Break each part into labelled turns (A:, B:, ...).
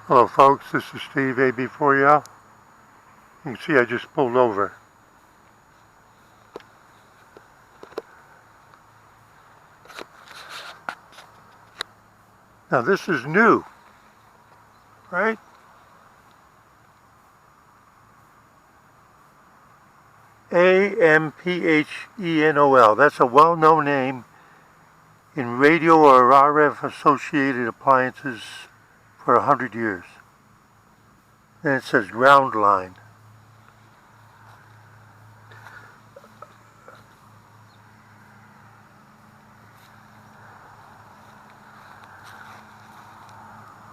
A: Hello folks, this is Steve AB4Y'all. You can see I just pulled over. Now this is new, right? AMPHENOL. That's a well-known name in radio or RF associated appliances for 100 years. Then it says ground line.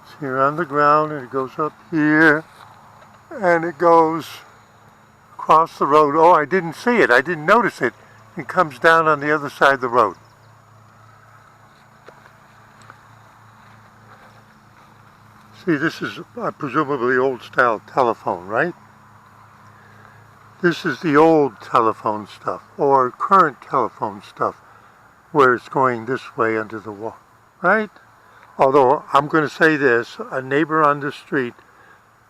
A: It's here on the ground, and it goes up here, and it goes across the road. Oh, I didn't see it. I didn't notice it. It comes down on the other side of the road. See, this is presumably old-style telephone, right? This is the old telephone stuff, or current telephone stuff, where it's going this way under the wall, right? Although, I'm going to say this, a neighbor on the street,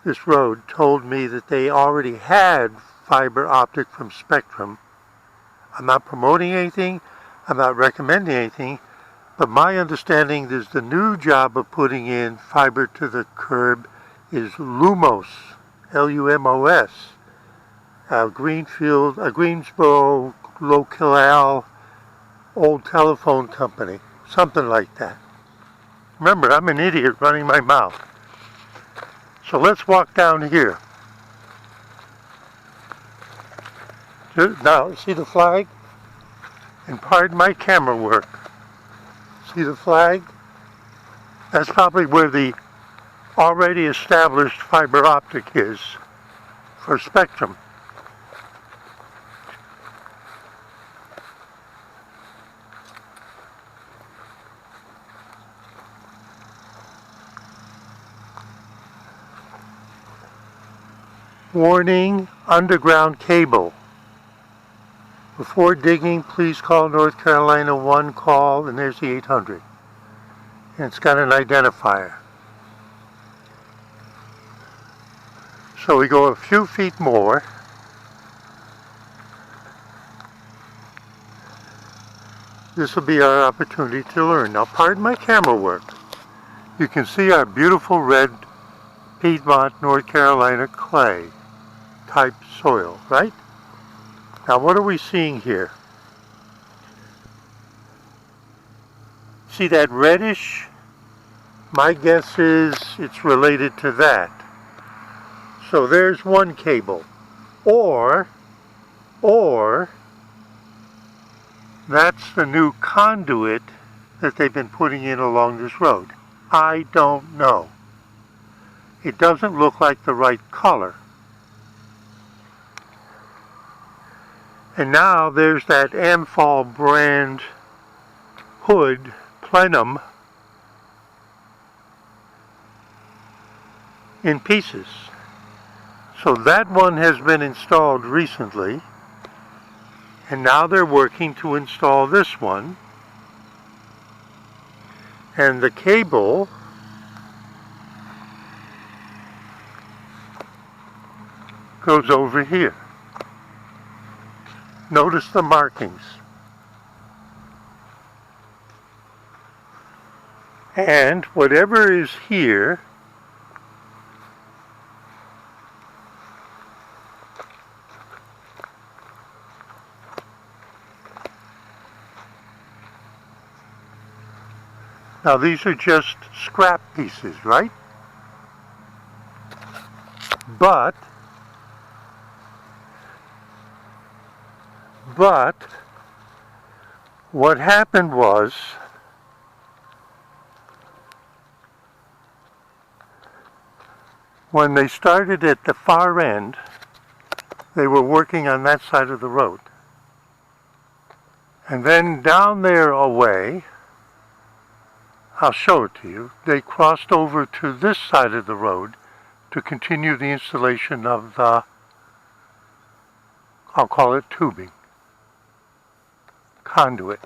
A: this road, told me that they already had fiber optic from Spectrum. I'm not promoting anything, I'm not recommending anything, but my understanding is the new job of putting in fiber to the curb is Lumos, L-U-M-O-S, Greensboro, Locale, old telephone company, something like that. Remember, I'm an idiot running my mouth. So let's walk down here. Now, see the flag? And pardon my camera work. See the flag? That's probably where the already established fiber optic is for Spectrum. Warning, underground cable. Before digging, please call North Carolina 1 call, and there's the 800. And it's got an identifier. So we go a few feet more. This will be our opportunity to learn. Now, pardon my camera work. You can see our beautiful red Piedmont, North Carolina clay type soil, right? Now, what are we seeing here? See that reddish? My guess is it's related to that. So there's one cable. Or that's the new conduit that they've been putting in along this road. I don't know. It doesn't look like the right color. And now there's that Amphal brand hood, plenum, in pieces. So that one has been installed recently, and now they're working to install this one. And the cable goes over here. Notice the markings. And whatever is here now these are just scrap pieces, right? But what happened was when they started at the far end, they were working on that side of the road. And then down there away, I'll show it to you, they crossed over to this side of the road to continue the installation of the, I'll call it tubing, conduit.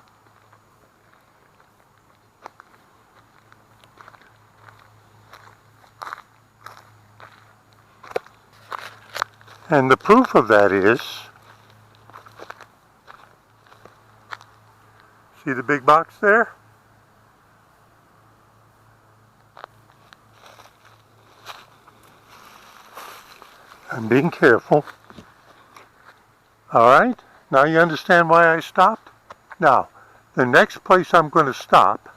A: And the proof of that is, see the big box there? I'm being careful. Alright, now you understand why I stopped? Now, the next place I'm going to stop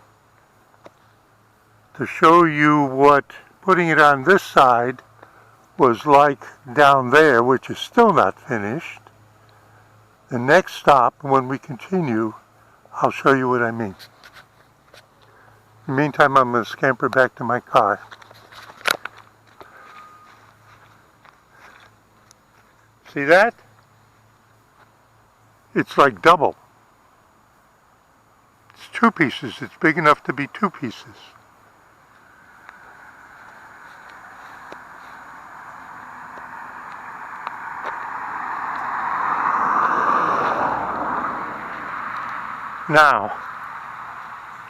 A: to show you what putting it on this side was like down there, which is still not finished. The next stop, when we continue, I'll show you what I mean. In the meantime, I'm going to scamper back to my car. See that? It's like double. It's two pieces. It's big enough to be two pieces. Now,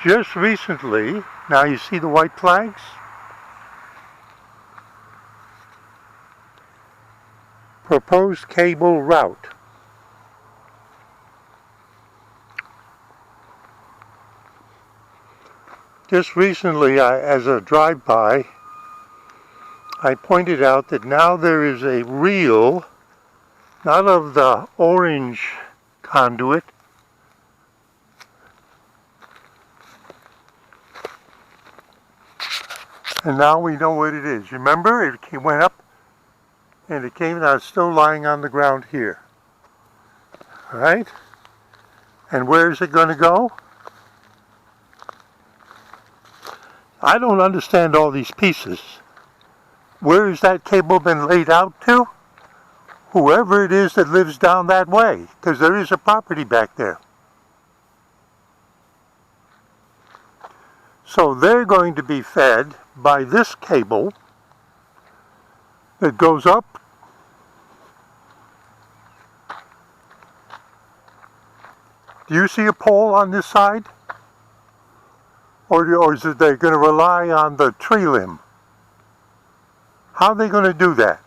A: just recently, now you see the white flags? Proposed cable route. Just recently, as a drive-by, I pointed out that now there is a reel, not of the orange conduit, and now we know what it is. Remember, it went up and it came out still lying on the ground here. All right? And where is it going to go? I don't understand all these pieces. Where has that cable been laid out to? Whoever it is that lives down that way, because there is a property back there. So they're going to be fed by this cable that goes up Do you see a pole on this side? Or is it they're going to rely on the tree limb? How are they going to do that?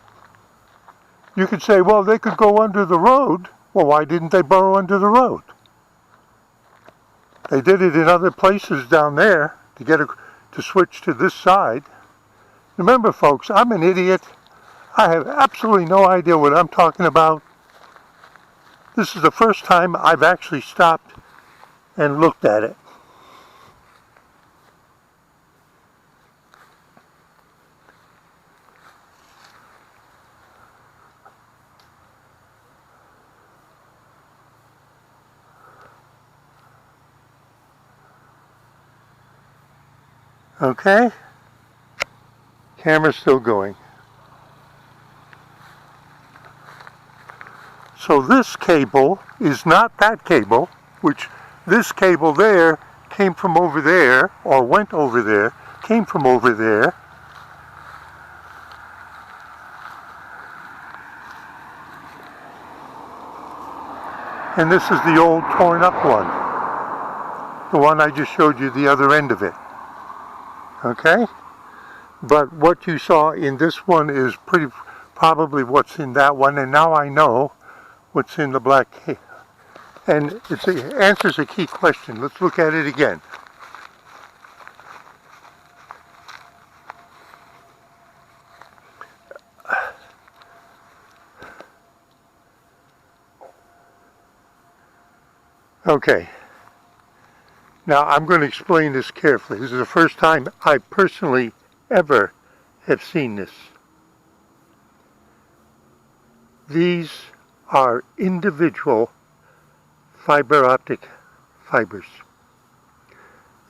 A: You could say, well, they could go under the road. Well, why didn't they burrow under the road? They did it in other places down there to get to switch to this side. Remember, folks, I'm an idiot. I have absolutely no idea what I'm talking about. This is the first time I've actually stopped and looked at it. Okay, camera's still going. So this cable is not that cable, which this cable there came from over there, or went over there, came from over there. And this is the old torn up one, the one I just showed you the other end of it. Okay, but what you saw in this one is probably what's in that one, and now I know what's in the black cable. And it answers a key question. Let's look at it again. Okay. Now, I'm going to explain this carefully. This is the first time I personally ever have seen this. These are individual fiber optic fibers.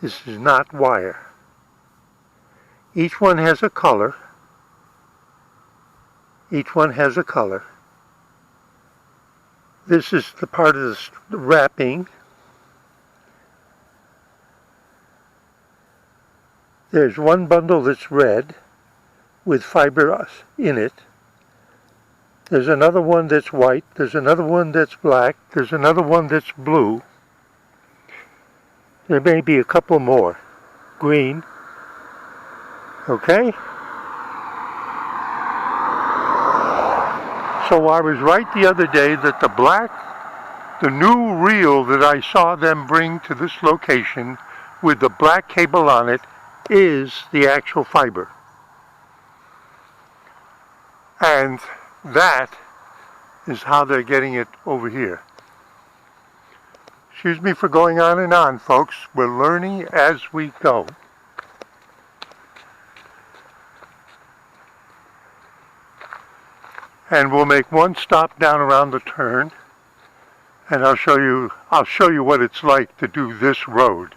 A: This is not wire. Each one has a color. Each one has a color. This is the part of the wrapping. There's one bundle that's red with fiber in it. There's another one that's white. There's another one that's black. There's another one that's blue. There may be a couple more. Green. Okay? So I was right the other day that the new reel that I saw them bring to this location with the black cable on it is the actual fiber. And that is how they're getting it over here. Excuse me for going on and on, folks. We're learning as we go. And we'll make one stop down around the turn, and I'll show you what it's like to do this road,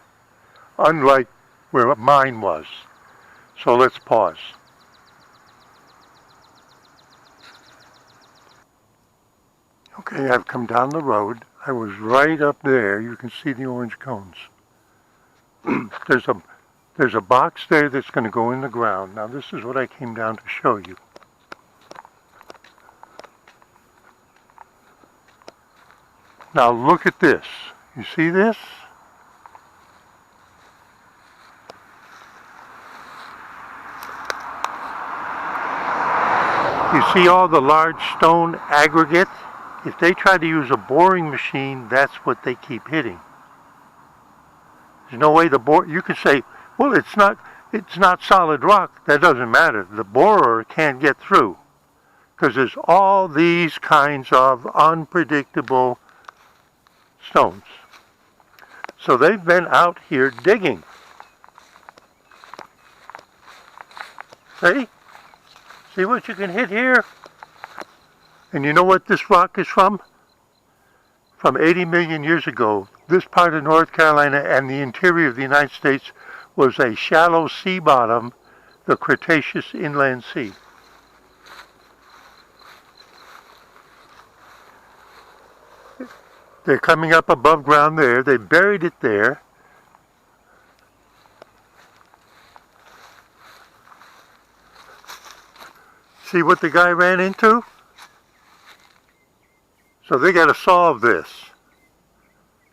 A: unlike where mine was. So let's pause. Okay, I've come down the road. I was right up there. You can see the orange cones. There's a box there that's going to go in the ground. Now this is what I came down to show you. Now look at this. You see this? You see all the large stone aggregate? If they try to use a boring machine, that's what they keep hitting. There's no way you could say, well, it's not solid rock. That doesn't matter. The borer can't get through because there's all these kinds of unpredictable stones. So they've been out here digging. See? See what you can hit here? And you know what this rock is from? From 80 million years ago. This part of North Carolina and the interior of the United States was a shallow sea bottom, the Cretaceous Inland Sea. They're coming up above ground there. They buried it there. See what the guy ran into? So they got to solve this.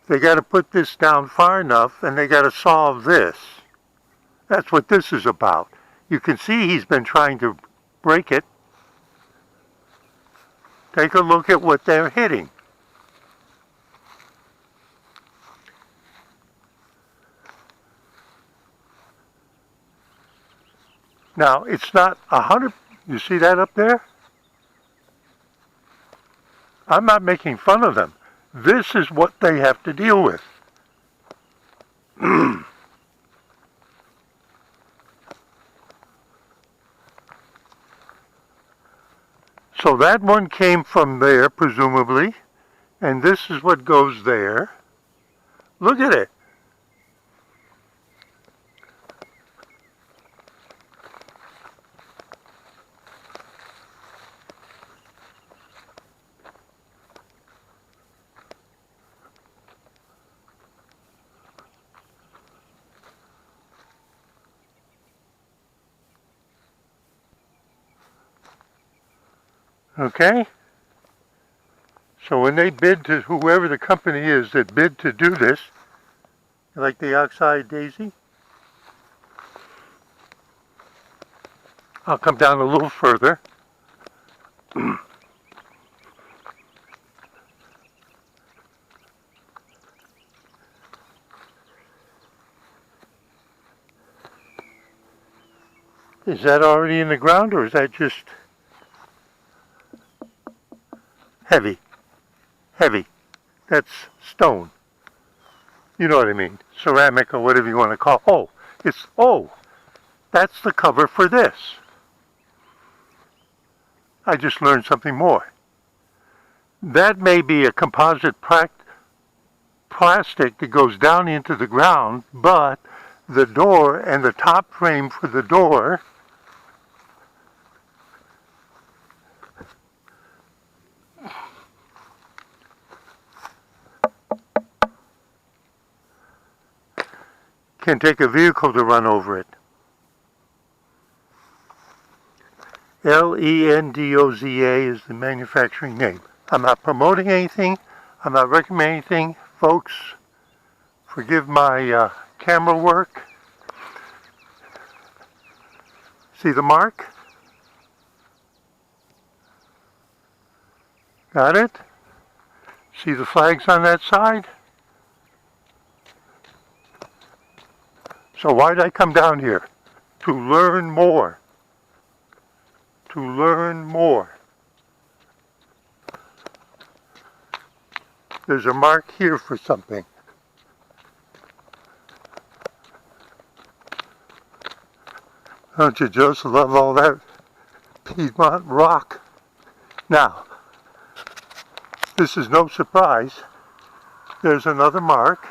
A: They got to put this down far enough, and they got to solve this. That's what this is about. You can see he's been trying to break it. Take a look at what they're hitting. Now, it's not 100. You see that up there? I'm not making fun of them. This is what they have to deal with. So that one came from there, presumably, and this is what goes there. Look at it. Okay? So when they bid to whoever the company is that bid to do this, like the oxeye daisy, I'll come down a little further. Is that already in the ground, or is that just heavy? Heavy. That's stone. You know what I mean. Ceramic or whatever you want to call it. That's the cover for this. I just learned something more. That may be a composite plastic that goes down into the ground, but the door and the top frame for the door can take a vehicle to run over it. Lendoza is the manufacturing name. I'm not promoting anything. I'm not recommending anything. Folks, forgive my camera work. See the mark? Got it? See the flags on that side? So why did I come down here? To learn more. To learn more. There's a mark here for something. Don't you just love all that Piedmont rock? Now, this is no surprise. There's another mark.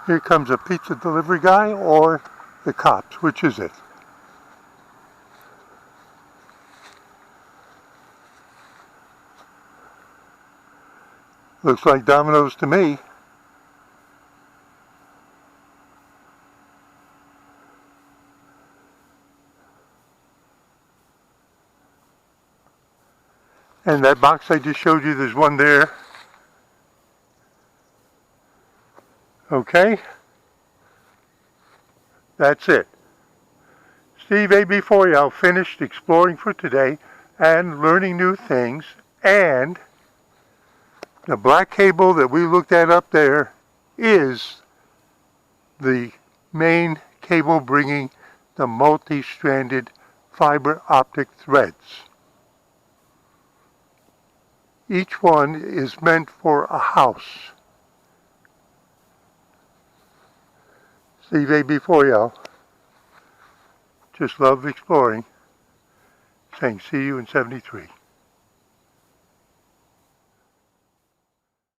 A: Here comes a pizza delivery guy or the cops. Which is it? Looks like Domino's to me. And that box I just showed you, there's one there. Okay? That's it. Steve AB4 finished exploring for today and learning new things, and the black cable that we looked at up there is the main cable bringing the multi-stranded fiber optic threads. Each one is meant for a house. Steve AB4 just love exploring, saying see you in 73.